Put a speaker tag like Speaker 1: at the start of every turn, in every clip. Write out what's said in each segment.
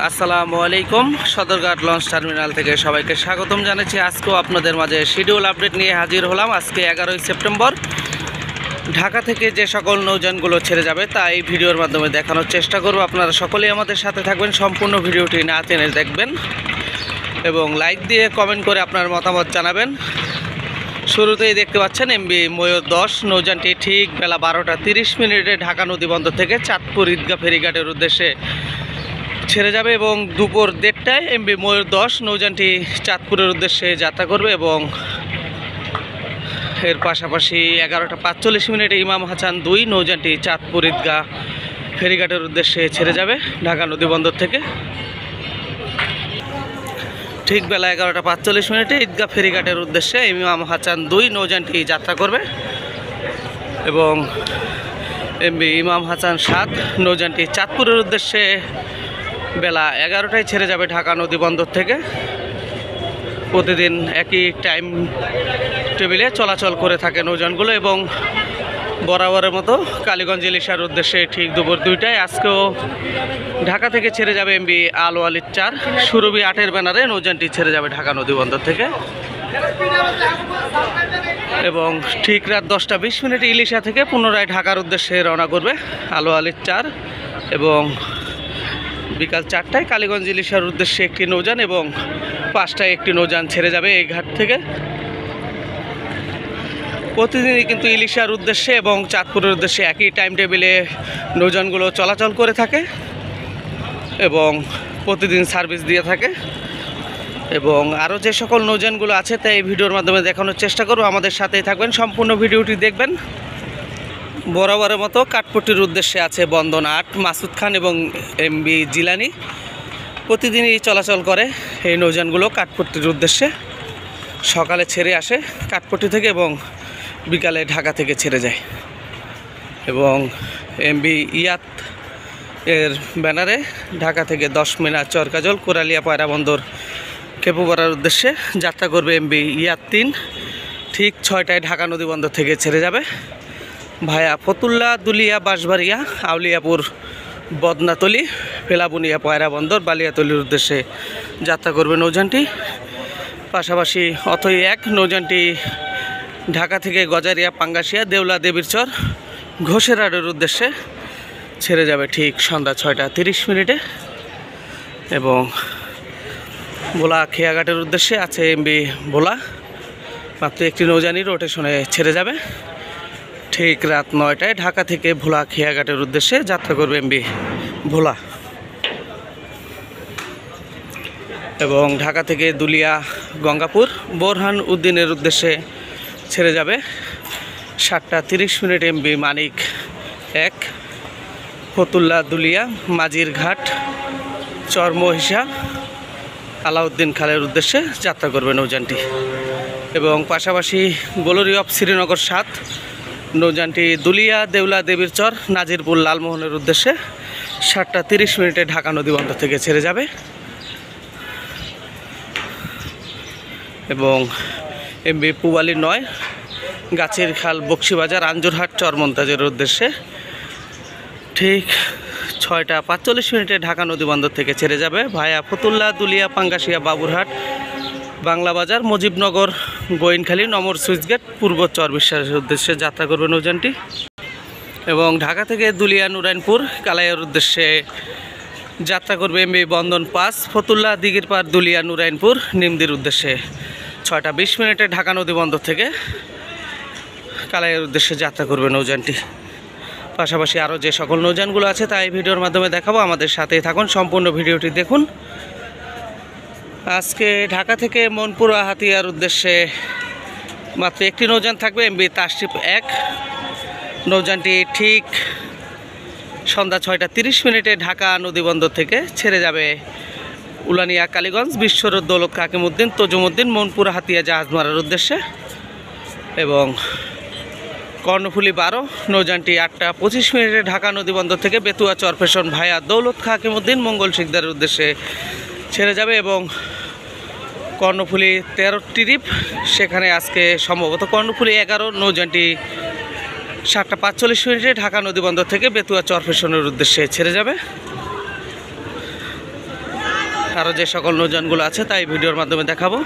Speaker 1: আসসালামু আলাইকুম। Sadarghat launch terminal থেকে সবাইকে স্বাগতম জানাচ্ছি। আজকেও আপনাদের মাঝে শিডিউল আপডেট নিয়ে হাজির হলাম। আজকে 11ই সেপ্টেম্বর ঢাকা থেকে যে সকল নৌযানগুলো ছেড়ে যাবে তা এই ভিডিওর মাধ্যমে দেখানোর চেষ্টা করব। আপনারা সকলেই আমাদের সাথে থাকবেন, সম্পূর্ণ ভিডিওটি না টেনে দেখবেন এবং লাইক দিয়ে কমেন্ট করে আপনার মতামত জানাবেন। শুরুতেই দেখতে পাচ্ছেন এমবি ময়ূর 10 নৌযানটি ঠিক বেলা 12টা 30 মিনিটে ঢাকা নদীবন্দর থেকে চাঁদপুর ঈদগাহ ফেরিঘাটের উদ্দেশ্যে ছেড়ে যাবে এবং দুপুর 1:30টায় এমবি ময়ূর 10 নৌযানটি চাঁদপুরের উদ্দেশ্যে যাত্রা করবে এবং এর পাশাপাশি 11টা 45 মিনিটে ইমাম হাসান 2 নৌযানটি চাঁদপুর ঈদগাহ ফেরিঘাটের উদ্দেশ্যে ছেড়ে যাবে ঢাকা নদীবন্দর থেকে। ঠিক বেলা 11টা 45 মিনিটে ঈদগাহ ফেরিঘাটের উদ্দেশ্যে ইমাম হাসান 2 নৌযানটি যাত্রা করবে এবং এমবি ইমাম হাসান 7 নৌযানটি চাঁদপুরের উদ্দেশ্যে বেলা 11টায় ছেড়ে যাবে ঢাকা নদীবন্দর থেকে। প্রতিদিন একই টাইম টেবিলে চলাচল করে থাকে নৌযানগুলো এবং বরাবরের মতো কালীগঞ্জ ইলিশার উদ্দেশ্যে ঠিক দুপুর 2টায় আজকেও ঢাকা থেকে ছেড়ে যাবে এমবি আল ওয়ালিদ 4 সুরভি 8-এর ব্যানারে নৌযানটি ছেড়ে যাবে ঢাকা নদীবন্দর থেকে এবং ঠিক রাত 10টা 20 মিনিটে ইলিশা থেকে পুনরায় ঢাকার উদ্দেশ্যে রওনা করবে আল ওয়ালিদ 4 এবং বিকাল 4টায় কালীগঞ্জ ইলিশার উদ্দেশ্যে একটি নৌযান এবং 5টায় একটি নৌযান ছেড়ে যাবে এই ঘাট থেকে। প্রতিদিনই কিন্তু ইলিশার উদ্দেশ্যে এবং চাঁদপুরের উদ্দেশ্যে একই টাইম টেবিলে নৌযানগুলো চলাচল করে থাকে এবং প্রতিদিন সার্ভিস দিয়ে থাকে এবং আরও যে সকল নৌযানগুলো আছে তাই এই ভিডিওর মাধ্যমে দেখানোর চেষ্টা করব। আমাদের সাথেই থাকবেন, সম্পূর্ণ ভিডিওটি দেখবেন। বরাবরের মতো কাঠপট্টির উদ্দেশ্যে আছে বন্দন 8 মাসুদ খান এবং এমবি জিলানি। প্রতিদিনই চলাচল করে এই নৌযানগুলো কাঠপট্টির উদ্দেশ্যে। সকালে ছেড়ে আসে কাঠপট্টি থেকে এবং বিকালে ঢাকা থেকে ছেড়ে যায় এবং এমবি ইয়াত এর ব্যানারে ঢাকা থেকে 10 মিনার চরকাজল কোরালিয়া পায়রা বন্দর কেপুপাড়ার উদ্দেশ্যে যাত্রা করবে এমবি ইয়াত 3 ঠিক 6টায় ঢাকা নদীবন্দর থেকে ছেড়ে যাবে ভায়া ফতুল্লা দুলিয়া বাঁশবাড়িয়া আউলিয়াপুর বদনাতলি ফেলাবুনিয়া পায়রা বন্দর বালিয়াতলির উদ্দেশ্যে যাত্রা করবে নৌযানটি। পাশাপাশি অথই 1 নৌযানটি ঢাকা থেকে গজারিয়া পাঙ্গাসিয়া দেউলা দেবীরচর ঘোষেরহাটের উদ্দেশ্যে ছেড়ে যাবে ঠিক সন্ধ্যা 6টা 30 মিনিটে এবং ভোলা খেয়াঘাটের উদ্দেশ্যে আছে এমবি ভোলা। মাত্র একটি নৌযানই রোটেশনে ছেড়ে যাবে ঠিক রাত 9টায় ঢাকা থেকে ভোলা খেয়াঘাটের উদ্দেশ্যে যাত্রা করবে এমবি ভোলা এবং ঢাকা থেকে দুলিয়া গঙ্গাপুর বোরহান উদ্দিনের উদ্দেশ্যে ছেড়ে যাবে 7টা 30 মিনিট এমবি মানিক 1 ফতুল্লা দুলিয়া মাজির ঘাট চরমহিষা আলাউদ্দিন খালের উদ্দেশ্যে যাত্রা করবে নৌযানটি এবং পাশাপাশি গোলরি অফ শ্রীনগর 7 নৌযানটি দুলিয়া দেউলা দেবীরচর নাজিরপুর লালমোহনের উদ্দেশ্যে 7টা 30 মিনিটে ঢাকা নদীবন্দর থেকে ছেড়ে যাবে এবং এমবি পুবালি 9 গাছের খাল বক্সিবাজার আঞ্জুরহাট চরমন্তাজের উদ্দেশ্যে ঠিক 6টা 45 মিনিটে ঢাকা নদীবন্দর থেকে ছেড়ে যাবে ভায়া ফতুল্লা দুলিয়া পাঙ্গাসিয়া বাবুরহাট বাংলা বাজার মুজিবনগর গোয়েনখালী নমর সুইচগেট পূর্ব চর বিশ্বাসের উদ্দেশ্যে যাত্রা করবে নৌযানটি এবং ঢাকা থেকে দুলিয়া নুরাইনপুর কালাইয়ের উদ্দেশ্যে যাত্রা করবে এমবি বন্দন 5 ফতুল্লা দিঘিরপাড় দুলিয়া নুরাইনপুর নিমদির উদ্দেশ্যে 6টা 20 মিনিটে ঢাকা নদীবন্দর থেকে কালাইয়ের উদ্দেশ্যে যাত্রা করবে নৌযানটি। পাশাপাশি আরও যে সকল নৌযানগুলো আছে তা এই ভিডিওর মাধ্যমে দেখাবো। আমাদের সাথেই থাকুন, সম্পূর্ণ ভিডিওটি দেখুন। আজকে ঢাকা থেকে মনপুরা হাতিয়ার উদ্দেশ্যে মাত্র একটি নৌযান থাকবে এমবি তাশরিফ 1 নৌযানটি ঠিক সন্ধ্যা 6টা 30 মিনিটে ঢাকা নদীবন্দর থেকে ছেড়ে যাবে উলানিয়া কালীগঞ্জ বিশ্বরোড দৌলত কাকিমউদ্দিন তজুমউদ্দিন মনপুরা হাতিয়া জাহাজ মারার উদ্দেশ্যে এবং কর্ণফুলি 12 নৌযানটি 8টা 25 মিনিটে ঢাকা নদীবন্দর থেকে বেতুয়া চরফেশন ভায়া দৌলত কাকিমউদ্দিন মঙ্গল শিকদারের উদ্দেশ্যে ছেড়ে যাবে এবং কর্ণফুলি 13 ট্রিপ সেখানে আজকে সম্ভবত কর্ণফুলি 11 নৌযানটি 7টা 45 মিনিটে ঢাকা নদীবন্দর থেকে বেতুয়া চরফেশনের উদ্দেশ্যে ছেড়ে যাবে আরও যে সকল নৌযানগুলো আছে তাই ভিডিওর মাধ্যমে দেখাবো।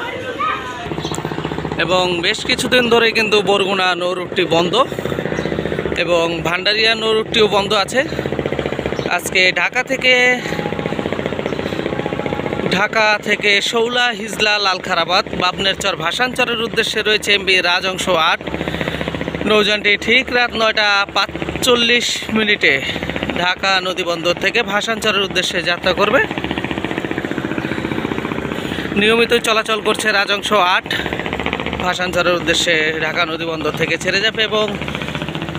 Speaker 1: এবং বেশ কিছুদিন ধরে কিন্তু বরগুনা নৌরুটটি বন্ধ এবং ভান্ডারিয়া নৌরুটটিও বন্ধ আছে। আজকে ঢাকা থেকে শৌলা, হিজলা, লালখারাবাদ, বাবনেরচর, ভাসানচরের উদ্দেশ্যে রয়েছে এমবি রাজংশ ৮। নৌযানটি ঠিক রাত ৯টা ৪৫ ঢাকা নদীবন্দর থেকে ভাসানচরের উদ্দেশ্যে যাত্রা করবে। নিয়মিত চলাচল করছে রাজংশ ৮, ভাসানচরের উদ্দেশ্যে ঢাকা নদীবন্দর থেকে ছেড়ে যাবে এবং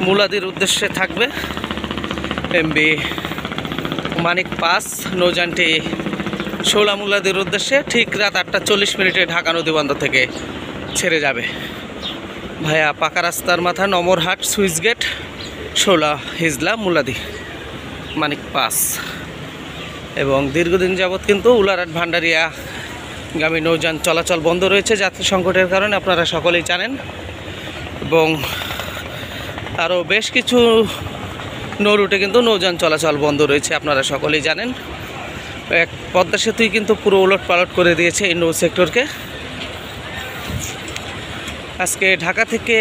Speaker 1: মুলাদির উদ্দেশ্যে থাকবে এমবি মানিক ৫। নৌযানটি শৌলা মুলাদির উদ্দেশ্যে ঠিক রাত ৮টা ৪০ ঢাকা নদীবন্দর থেকে ছেড়ে যাবে ভায়া পাকা রাস্তার মাথা, নমরহাট, সুইচ গেট, শৌলা, হিজলা, মুলাদি, মানিক ৫। এবং দীর্ঘদিন যাবৎ কিন্তু উলারহাট ভান্ডারিয়া গামী নৌযান চলাচল বন্ধ রয়েছে যাত্রী সংকটের কারণে, আপনারা সকলেই জানেন। এবং আরও বেশ কিছু নৌরুটে কিন্তু নৌযান চলাচল বন্ধ রয়েছে, আপনারা সকলেই জানেন। এক পদ্মা সেতুই কিন্তু পুরো উলট পালট করে দিয়েছে এই নৌ সেক্টরকে। আজকে ঢাকা থেকে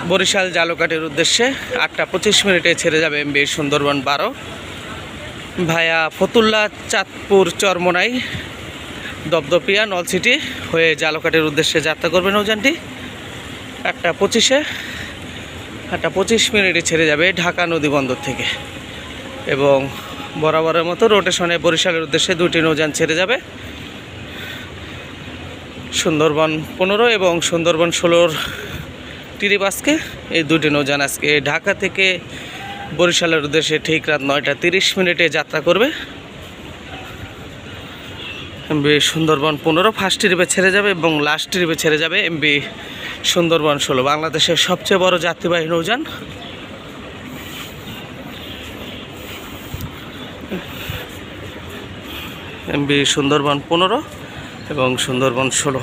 Speaker 1: বরিশাল জালকাঠির উদ্দেশ্যে ৮টা ২৫ ছেড়ে যাবে এমবি সুন্দরবন ১২ ভায়া ফতুল্লা, চাঁদপুর, চরমোনাই, দপদপিয়া, নলছিটি হয়ে জালকাঠির উদ্দেশ্যে যাত্রা করবে নৌযানটি। ৮টা ২৫ ছেড়ে যাবে ঢাকা নদীবন্দর থেকে এবং বরাবরের মতো রোটেশনে বরিশালের উদ্দেশ্যে ২টি নৌযান ছেড়ে যাবে। সুন্দরবন ১৫ এবং সুন্দরবন ১৬ টিরিবাসকে এই ২টি নৌযান আজকে ঢাকা থেকে বরিশালের উদ্দেশ্যে ঠিক রাত ৯টা ৩০ যাত্রা করবে। এমবি সুন্দরবন ১৫ ফার্স্ট ট্রিপে ছেড়ে যাবে এবং লাস্ট ট্রিপে ছেড়ে যাবে এমবি সুন্দরবন ১৬, বাংলাদেশের সবচেয়ে বড় যাত্রীবাহী নৌযান। এমবি সুন্দরবন ১৫ এবং সুন্দরবন ১৬।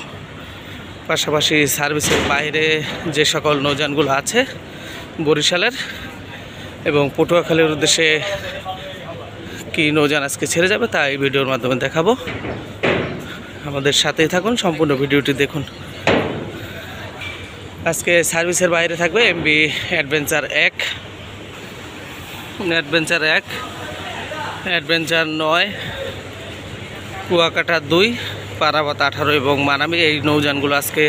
Speaker 1: পাশাপাশি সার্ভিসের বাইরে যে সকল নৌযানগুলো আছে বরিশালের এবং পটুয়াখালীর উদ্দেশ্যে কি নৌযান আজকে ছেড়ে যাবে তা এই ভিডিওর মাধ্যমে দেখাবো। আমাদের সাথেই থাকুন, সম্পূর্ণ ভিডিওটি দেখুন। আজকে সার্ভিসের বাইরে থাকবে MB adventure ১, adventure ৯, Kuakata ২, Parabat ১৮ এবং মানামি। এই নৌযানগুলো আজকে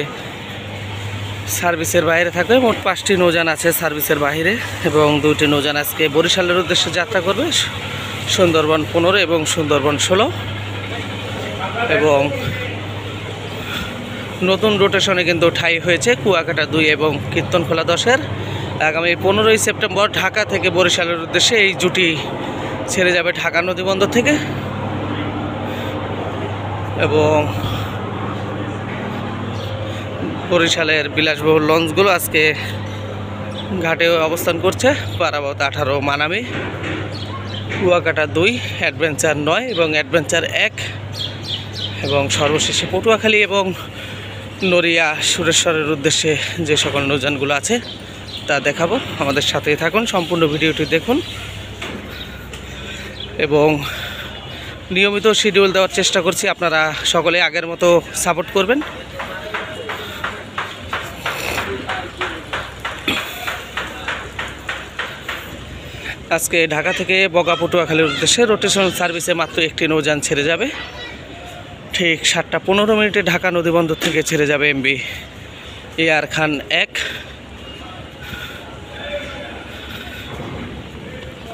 Speaker 1: সার্ভিসের বাইরে থাকবে। মোট ৫টি নৌযান আছে সার্ভিসের বাইরে এবং ২টি নৌযান আজকে বরিশালের উদ্দেশ্যে যাত্রা করবে, সুন্দরবন ১৫ এবং সুন্দরবন ১৬। এবং নতুন রোটেশনে কিন্তু ঠাঁই হয়েছে কুয়াকাটা ২ এবং কীর্তনখোলা ১০-এর। আগামী ১৫ই সেপ্টেম্বর ঢাকা থেকে বরিশালের উদ্দেশ্যে এই জুটি ছেড়ে যাবে ঢাকা নদীবন্দর থেকে। এবং বরিশালের বিলাসবহুল লঞ্চগুলো আজকে ঘাটে অবস্থান করছে, পারাবত ১৮, মানামি, কুয়াকাটা ২, অ্যাডভেঞ্চার ৯ এবং অ্যাডভেঞ্চার ১ এবং সর্বশেষে পটুয়াখালী এবং নড়িয়া, সুরেশ্বরের উদ্দেশ্যে যে সকল নৌযানগুলো আছে তা দেখাবো। আমাদের সাথেই থাকুন, সম্পূর্ণ ভিডিওটি দেখুন এবং নিয়মিত শিডিউল দেওয়ার চেষ্টা করছি, আপনারা সকলে আগের মতো সাপোর্ট করবেন। আজকে ঢাকা থেকে বগা পটুয়াখালীর উদ্দেশ্যে রোটেশন সার্ভিসে মাত্র একটি নৌযান ছেড়ে যাবে। ঠিক ৭টা ১৫ ঢাকা নদীবন্দর থেকে ছেড়ে যাবে এমবি এআর খান ১।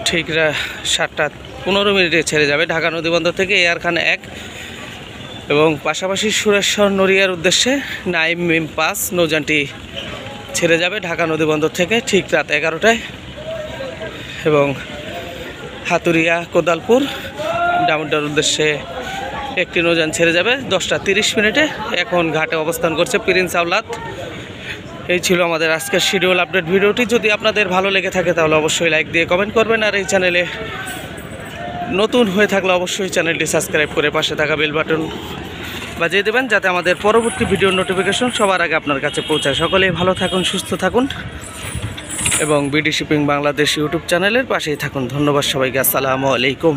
Speaker 1: ঠিক ৭টা ১৫ ছেড়ে যাবে ঢাকা নদীবন্দর থেকে এআর খান ১ এবং পাশাপাশি সুরেশ্বর, নড়িয়ার উদ্দেশ্যে নাইম মিম ৫ নৌযানটি ছেড়ে যাবে ঢাকা নদীবন্দর থেকে ঠিক রাত ১১টায় এবং হাতুরিয়া, কোদালপুর, ডামুড্ডার উদ্দেশ্যে একটি নৌযান ছেড়ে যাবে ১০টা ৩০ এখন ঘাটে অবস্থান করছে প্রিন্স আওলাদ। এই ছিল আমাদের আজকের শিডিউল আপডেট ভিডিওটি। যদি আপনাদের ভালো লেগে থাকে তাহলে অবশ্যই লাইক দিয়ে কমেন্ট করবেন, আর এই চ্যানেলে নতুন হয়ে থাকলে অবশ্যই চ্যানেলটি সাবস্ক্রাইব করে পাশে থাকা বেল বাটন বাজিয়ে দেবেন যাতে আমাদের পরবর্তী ভিডিওর নোটিফিকেশন সবার আগে আপনার কাছে পৌঁছায়। সকলেই ভালো থাকুন, সুস্থ থাকুন এবং বিডি শিপিং বাংলাদেশ ইউটিউব চ্যানেলের পাশেই থাকুন। ধন্যবাদ সবাইকে। আসসালামু আলাইকুম।